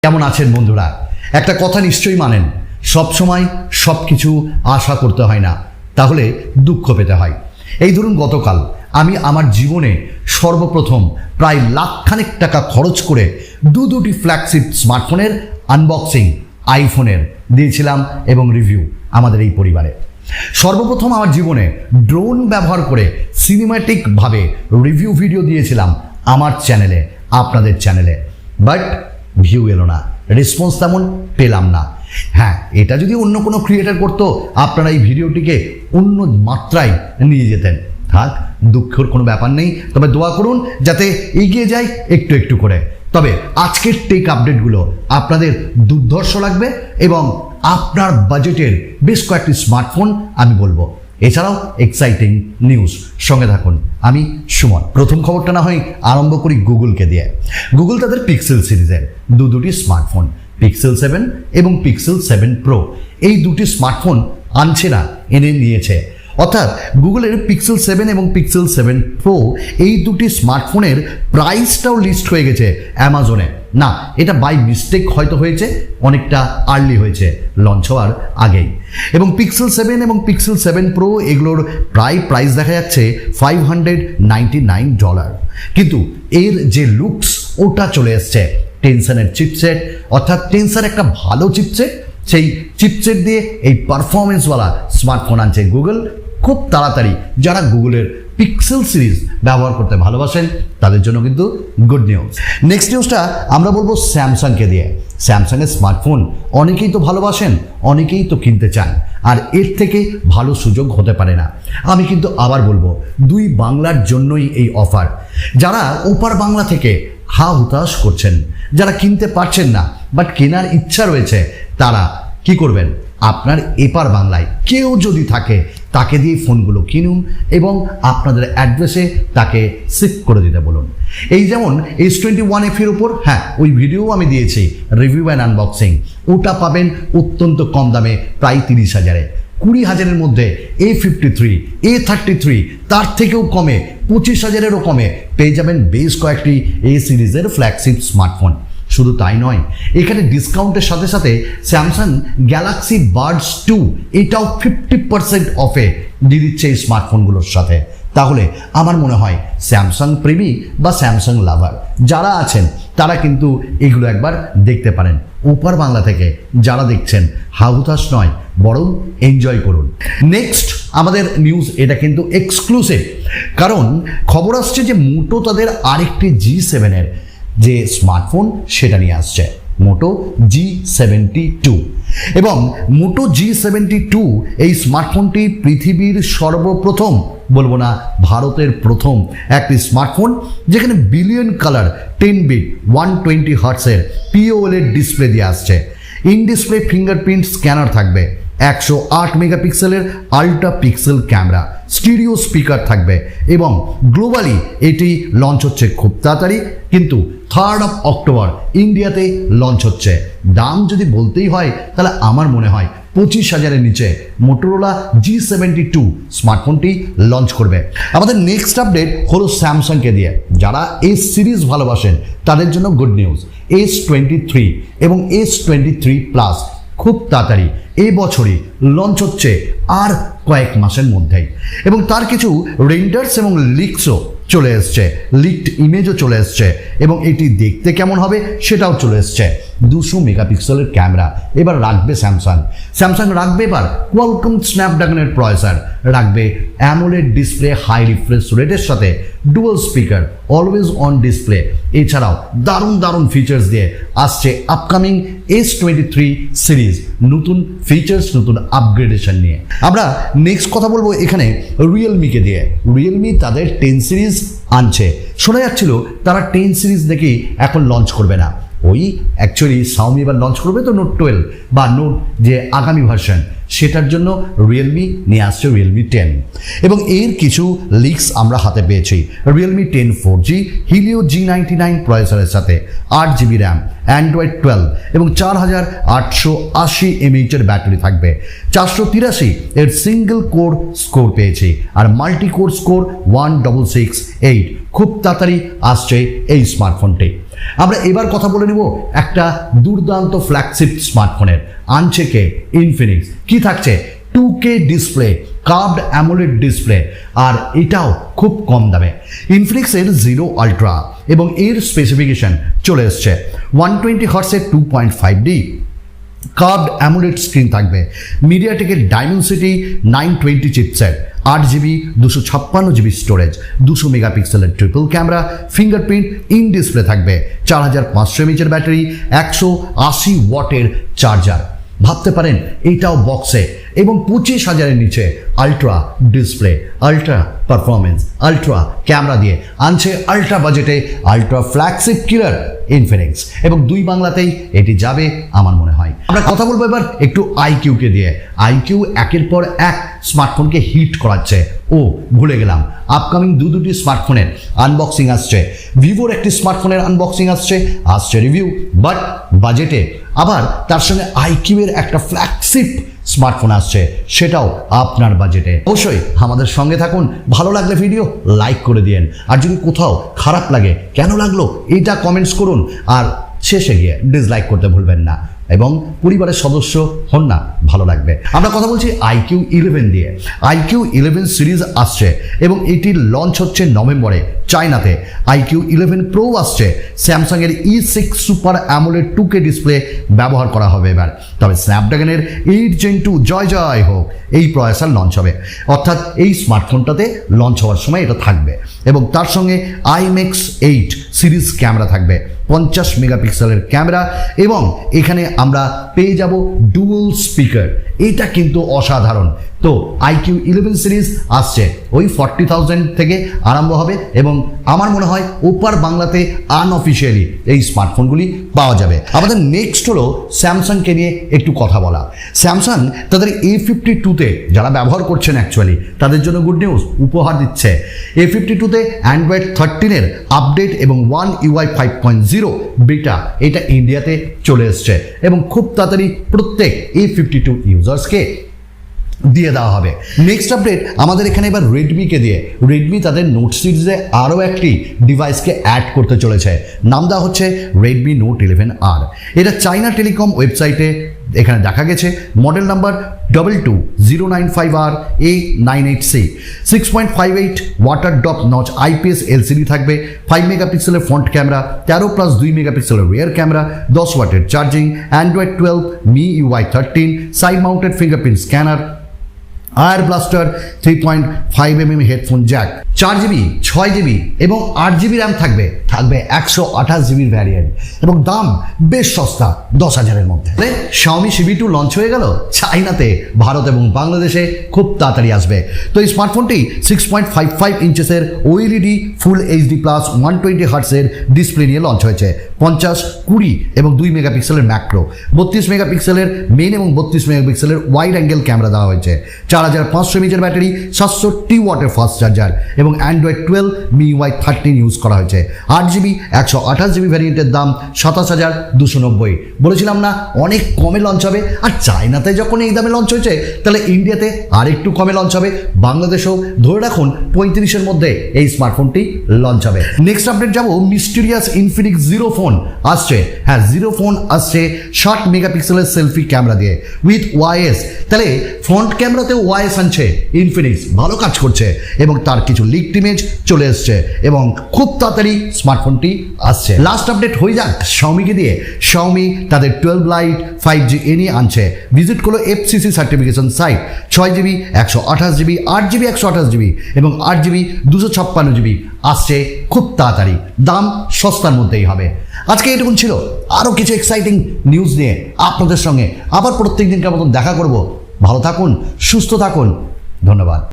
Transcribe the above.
কেমন আছেন বন্ধুরা? একটা কথা নিশ্চয়ই মানেন, সব সময় সব কিছু আশা করতে হয় না, তাহলে দুঃখ পেতে হয়। এই ধরুন গতকাল আমি আমার জীবনে সর্বপ্রথম প্রায় লাখখানেক টাকা খরচ করে দুটি ফ্ল্যাগশিপ স্মার্টফোনের আনবক্সিং আইফোনের দিয়েছিলাম এবং রিভিউ আমাদের এই পরিবারে। সর্বপ্রথম আমার জীবনে ড্রোন ব্যবহার করে সিনেম্যাটিকভাবে রিভিউ ভিডিও দিয়েছিলাম আমার চ্যানেলে, আপনাদের চ্যানেলে, বাট ভিউ এলো না, রেসপন্স তেমন পেলাম না। হ্যাঁ, এটা যদি অন্য কোনো ক্রিয়েটার করতো আপনারা এই ভিডিওটিকে অন্য মাত্রায় নিয়ে যেতেন। থাক, দুঃখের কোনো ব্যাপার নেই, তবে দোয়া করুন যাতে এগিয়ে যায় একটু একটু করে। তবে আজকের টেক আপডেটগুলো আপনাদের দুর্ধর্ষ লাগবে এবং আপনার বাজেটের বেশ কয়েকটি স্মার্টফোন আমি বলবো। এছাড়াও এক্সাইটিং নিউজ, সঙ্গে থাকুন। আমি সুমন। প্রথম খবরটা না হয় আরম্ভ করি গুগলকে দিয়ে। গুগল তাদের পিক্সেল সিরিজের দুটি স্মার্টফোন পিক্সেল 7 এবং পিক্সেল 7 প্রো এই দুটি স্মার্টফোন আনছে না, এনে নিয়েছে। অর্থাৎ গুগলের পিক্সেল 7 এবং পিক্সেল 7 প্রো এই দুটি স্মার্টফোনের প্রাইসটাও লিস্ট হয়ে গেছে অ্যামাজনে। না, এটা বাই মিস্টেক হয়তো হয়েছে, অনেকটা আর্লি হয়েছে, লঞ্চ হওয়ার আগেই। এবং পিক্সেল 7 এবং পিক্সেল 7 প্রো এগুলোর প্রাইস দেখা যাচ্ছে $599, কিন্তু এর যে লুকস ওটা চলে এসছে টেনশনের চিপসেট, অর্থাৎ টেনশন একটা ভালো চিপসেট, সেই চিপসেট দিয়ে এই পারফরমেন্সওয়ালা স্মার্টফোন আনছে গুগল খুব তাড়াতাড়ি। যারা গুগলের পিক্সেল সিরিজ ব্যবহার করতে ভালোবাসেন তাদের জন্য কিন্তু গুড নিউজ। নেক্সট নিউজটা আমরা বলবো স্যামসাংকে দিয়ে। স্যামসাংয়ের স্মার্টফোন অনেকেই তো ভালোবাসেন, অনেকেই তো কিনতে চান, আর এর থেকে ভালো সুযোগ হতে পারে না। আমি কিন্তু আবার বলবো, দুই বাংলার জন্যই এই অফার। যারা ওপার বাংলা থেকে হা হুতাশ করছেন, যারা কিনতে পারছেন না বাট কেনার ইচ্ছা রয়েছে, তারা কি করবেন? আপনার এপার বাংলায় কেউ যদি থাকে তাকে দিয়ে ফোনগুলো কিনুন এবং আপনাদের অ্যাড্রেসে তাকে শিফট করে দিতে বলুন। এই যেমন S21F এর উপর, হ্যাঁ, ওই ভিডিও আমি দিয়েছি, রিভিউ অ্যান্ড আনবক্সিং, ওটা পাবেন অত্যন্ত কম দামে, প্রায় 30,000-এ। 20,000-এর মধ্যে A53, A33 তার থেকেও কমে, 25,000-এরও কমে পেয়ে যাবেন বেশ কয়েকটি এ সিরিজের ফ্ল্যাগশিপ স্মার্টফোন। শুধু তাই নয়, এখানে ডিসকাউন্টের সাথে সাথে স্যামসাং গ্যালাক্সি বাডস 2 এটাও 50% অফে দিয়ে দিচ্ছে এই স্মার্টফোনগুলোর সাথে। তাহলে আমার মনে হয় স্যামসাং প্রেমী বা স্যামসাং লাভার যারা আছেন তারা কিন্তু এগুলো একবার দেখতে পারেন। ওপার বাংলা থেকে যারা দেখছেন, হাহুতাশ নয়, বরং এনজয় করুন। নেক্সট আমাদের নিউজ, এটা কিন্তু এক্সক্লুসিভ, কারণ খবর আসছে যে মোটো তাদের আরেকটি G7-এর যে স্মার্টফোন সেটা নিয়ে আসছে, মোটো G72। এবং মোটো G72 এই স্মার্টফোনটি পৃথিবীর সর্বপ্রথম, বলবো না ভারতের প্রথম একটি স্মার্টফোন যেখানে বিলিয়ন কালার 10 বিট 120 হার্টসের POLED ডিসপ্লে দিয়ে আসছে। ইন ডিসপ্লে ফিঙ্গারপ্রিন্ট স্ক্যানার থাকবে, 108 মেগাপিক্সেলের ultra pixel camera, stereo speaker থাকবে এবং গ্লোবালি এটি লঞ্চ হচ্ছে খুব তাড়াতাড়ি, কিন্তু 3rd of অক্টোবর ইন্ডিয়াতে লঞ্চ হচ্ছে। দাম যদি বলতেই হয় তাহলে আমার মনে হয় 25,000-এর নিচে মোটোরোলা G72 স্মার্টফোনটি লঞ্চ করবে। আমাদের নেক্সট আপডেট হলো স্যামসাংকে দিয়ে। যারা এস সিরিজ ভালোবাসেন তাদের জন্য গুড নিউজ, S23 এবং S23 প্লাস খুব তাড়াতাড়ি এই বছরই লঞ্চ হচ্ছে, আর কয়েক মাসের মধ্যেই। এবং তার কিছু রেন্ডার্স এবং লিকসও চলে এসছে, লিকড ইমেজও চলে এসছে এবং এটি দেখতে কেমন হবে সেটাও চলে এসছে। 200 মেগাপিক্সেলের ক্যামেরা এবার রাখবে স্যামসাং রাখবে এবার কোয়ালকম স্ন্যাপড্রাগনের প্রসেসর, রাখবে অ্যামোলেড ডিসপ্লে, হাই রিফ্রেশ রেটের সাথে dual speaker, always on display. এছাড়াও দারুণ দারুণ ফিচার্স দিয়ে আসছে আপকামিং S23 সিরিজ, নতুন ফিচার্স, নতুন আপগ্রেডেশন নিয়ে। আমরা নেক্সট কথা বলবো এখানে রিয়েলমিকে দিয়ে। রিয়েলমি তাদের 10 সিরিজ আনছে। শোনা যাচ্ছিল তারা 10 সিরিজ দেখেই এখন লঞ্চ করবে না, ওই অ্যাকচুয়ালি Xiaomi এবার লঞ্চ করবে তো নোট 12 বা নোট যে আগামী ভার্সন, সেটার জন্য রিয়েলমি নিয়ে আসছে রিয়েলমি 10। এবং এর কিছু লিক্স আমরা হাতে পেয়েছি। রিয়েলমি 10 4G হিলিও G99 প্রসেসরের সাথে 8GB র্যাম, অ্যান্ড্রয়েড 12 এবং 4880 mAh এর ব্যাটারি থাকবে। 483 এর সিঙ্গেল কোর স্কোর পেয়েছি, আর মাল্টি কোর স্কোর 1668। খুব তাড়াতাড়ি আসছে এই স্মার্টফোনটি। আমরা এবার কথা বলে নেব একটা দুর্দান্ত ফ্ল্যাগশিপ স্মার্টফোনের। আনছে কে? ইনফিনিক্স। কি থাকছে? 2K display, curved AMOLED display, আর এটাও খুব কম দামে। ইনফিনিক্সের জিরো আলট্রা এবং এর স্পেসিফিকেশন চলে এসছে 120 হার্টসের 2.5D কার্ভড অ্যামোলেড স্ক্রিন থাকবে, মিডিয়াটেকের Dimensity 920 chipset, 8GB 256GB storage, 200 মেগাপিক্সেলের triple camera, fingerprint in display থাকবে, 4500 mAh ব্যাটারি, 180 ওয়াটের চার্জার। ভাবতে পারেন এইটাও বক্সে, এবং 25,000-এর নিচে ultra display, ultra performance, ultra camera দিয়ে আনছে আলট্রা বাজেটে আলট্রা ফ্ল্যাগশিপ কিলার ইনফিনিক্স, এবং দুই বাংলাতেই এটি যাবে আমার মনে হয়। আমরা কথা বলবো এবার একটু আইকিউকে দিয়ে। আইকিউ একের পর এক স্মার্টফোনকে হিট করাচ্ছে। ও ভুলে গেলাম, আপকামিং দুটি স্মার্টফোনের আনবক্সিং আসছে। ভিভোর একটি স্মার্টফোনের আনবক্সিং আসছে রিভিউ, বাট বাজেটে। আবার তার সঙ্গে আইকিউ এর একটা ফ্ল্যাগশিপ স্মার্টফোন আসছে, সেটাও আপনার বাজেটে। অবশ্যই আমাদের সঙ্গে থাকুন। ভালো লাগলে ভিডিও লাইক করে দিন, আর যদি কোথাও খারাপ লাগে কেন লাগলো এটা কমেন্টস করুন, আর শেষে গিয়ে ডিসলাইক করতে ভুলবেন না, এবং পরিবারের সদস্য হন না, ভালো লাগবে। আমরা কথা বলছি iQOO 11 দিয়ে। iQOO 11 সিরিজ আসছে এবং এটির লঞ্চ হচ্ছে নভেম্বরে চায়নাতে। iQOO 11 Pro আসছে, স্যামসাংয়ের E6 super AMOLED 2K display ব্যবহার করা হবে এবার। তবে স্ন্যাপড্রাগনের 8 Gen 2 জয় জয় হোক, এই প্রসেসর লঞ্চ হবে, অর্থাৎ এই স্মার্টফোনটাতে লঞ্চ হওয়ার সময় এটা থাকবে। এবং তার সঙ্গে IMX 8 সিরিজ ক্যামেরা থাকবে, 50 মেগাপিক্সেলের ক্যামেরা, এবং এখানে আমরা পেয়ে যাব ডুয়াল স্পিকার। এটা কিন্তু অসাধারণ। তো iQOO 11 সিরিজ আসছে, ওই 40,000 থেকে আরম্ভ হবে, এবং আমার মনে হয় ওপার বাংলাতে আনঅফিসিয়ালি এই স্মার্টফোনগুলি পাওয়া যাবে। আমাদের নেক্সট হলো স্যামসাংকে নিয়ে একটু কথা বলা। স্যামসাং তাদের A52-তে যারা ব্যবহার করছেন অ্যাকচুয়ালি তাদের জন্য গুড নিউজ উপহার দিচ্ছে। A52-তে অ্যান্ড্রয়েড 13-এর আপডেট এবং One UI 5.0 বিটা এটা ইন্ডিয়াতে চলে এসছে, এবং খুব তাড়াতাড়ি প্রত্যেক A52 ইউজার্সকে দিয়ে দেওয়া হবে। নেক্সট আপডেট আমাদের এখানে এবার রেডমিকে দিয়ে। রেডমি তাদের নোট সিরিজে আরও একটি ডিভাইসকে অ্যাড করতে চলেছে, নাম দেওয়া হচ্ছে রেডমি নোট 11R। এটা চাইনা টেলিকম ওয়েবসাইটে এখানে দেখা গেছে। Model number 22095R A98C, 6.58 water drop notch IPS LCD থাকবে, 5 মেগাপিক্সেলের ফ্রন্ট ক্যামেরা, 13+2 মেগাপিক্সেলের রিয়ার ক্যামেরা, 10 ওয়াটের charging, Android 12 MIUI 13, side mounted fingerprint scanner, IR blaster, 3.5mm headphone jack, 4GB 6GB এবং 8GB র্যাম থাকবে 128GB ভ্যারিয়েন্ট, এবং দাম বেশ সস্তা, 10,000-এর মধ্যে। Xiaomi Civi 2 লঞ্চ হয়ে গেল চাইনাতে, ভারত এবং বাংলাদেশে খুব তাড়াতাড়ি আসবে। তো এই স্মার্টফোনটি 6.55 ইঞ্চেসের OLED ফুল HD প্লাস 120 হার্টসের ডিসপ্লে নিয়ে লঞ্চ হয়েছে। 50, 20 এবং 2 মেগাপিক্সেলের ম্যাক্রো, 32 মেগাপিক্সেলের মেন এবং 32 মেগাপিক্সেলের ওয়াইড অ্যাঙ্গেল ক্যামেরা দেওয়া হয়েছে, 4500 mAh ব্যাটারি, 760 ওয়াটের ফাস্ট চার্জার, এবং অ্যান্ড্রয়েড 12 MIUI 13 ইউজ করা হয়েছে। 8GB 128GB ভ্যারিয়েন্টের দাম 27,290। বলেছিলাম না অনেক কমে লঞ্চ হবে, আর চায়নাতে যখন এই দামে লঞ্চ হয়েছে তাহলে ইন্ডিয়াতে আর একটু কমে লঞ্চ হবে। বাংলাদেশেও ধরে রাখুন 35-এর মধ্যে এই স্মার্টফোনটি লঞ্চ হবে। নেক্সট আপডেট যাব মিস্টিরিয়াস ইনফিনিক্স জিরো ফোন আসছে। হ্যাঁ, জিরো ফোন আসছে 60 মেগাপিক্সেলের সেলফি ক্যামেরা দিয়ে উইথ ওয়াইএস। তাহলে ফ্রন্ট ক্যামেরাতেও ওয়াইএস আনছে ইনফিনিক্স, ভালো কাজ করছে, এবং তার কিছু লিকড ইমেজ চলে এসছে, এবং খুব তাড়াতাড়ি স্মার্টফোনটি আসছে। লাস্ট আপডেট হয়ে যাক Xiaomiকে দিয়ে। Xiaomi তাদের 12 লাইট 5G নিয়ে আনছে। ভিজিট করলো FCC certification site. 6GB 128GB, 8GB 128GB এবং 8GB 256GB আসছে খুব তাড়াতাড়ি, দাম সস্তার মধ্যেই হবে। আজকে এটুকুন ছিল, আরও কিছু এক্সাইটিং নিউজ নিয়ে আপনাদের সঙ্গে আবার প্রত্যেক দিনকার মতন দেখা করব। ভালো থাকুন, সুস্থ থাকুন, ধন্যবাদ।